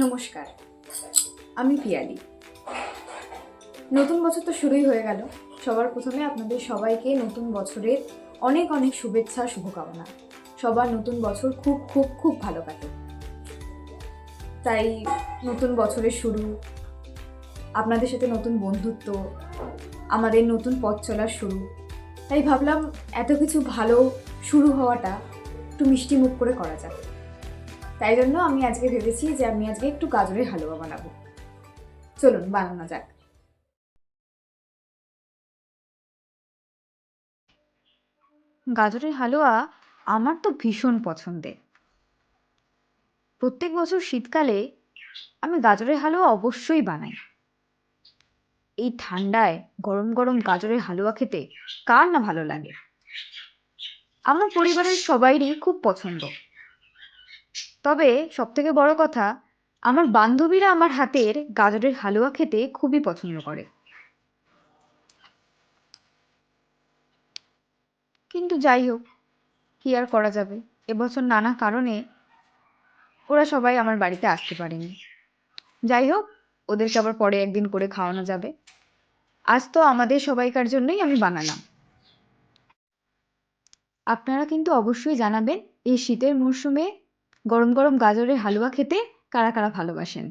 নমস্কার, আমি পিয়ালি। নতুন বছর তো শুরুই হয়ে গেল। সবার প্রথমে আপনাদের সবাইকে নতুন বছরের অনেক অনেক শুভেচ্ছা, শুভকামনা। সবার নতুন বছর খুব খুব খুব ভালো কাটে। তাই নতুন বছরের শুরু, আপনাদের সাথে নতুন বন্ধুত্ব, আমাদের নতুন পথ চলার শুরু। তাই ভাবলাম এত কিছু ভালো শুরু হওয়াটা একটু মিষ্টি মুখ করে করা যাক। তাই জন্য আমি আজকে ভেবেছি যে আমি আজকে একটু গাজরের হালুয়া বানাবো। চলুন বানানো যাক। গাজরের হালুয়া আমার তো ভীষণ পছন্দের। প্রত্যেক বছর শীতকালে আমি গাজরের হালুয়া অবশ্যই বানাই। এই ঠান্ডায় গরম গরম গাজরের হালুয়া খেতে কার না ভালো লাগে। আমার পরিবারের সবাইরই খুব পছন্দ। তবে সবথেকে বড় কথা, আমার বান্ধবীরা আমার হাতের গাজরের হালুয়া খেতে খুবই পছন্দ করে। কিন্তু যাই হোক, কি আর করা যাবে, এবছর নানা কারণে ওরা সবাই আমার বাড়িতে আসতে পারেনি। যাই হোক, ওদেরকে আবার পরে একদিন করে খাওয়ানো যাবে। আজ তো আমাদের সবাইকার জন্যই আমি বানালাম। আপনারা কিন্তু অবশ্যই জানাবেন এই শীতের মরশুমে গরম গরম গাজরের হালুয়া খেতে কারা কারা ভালোবাসেন।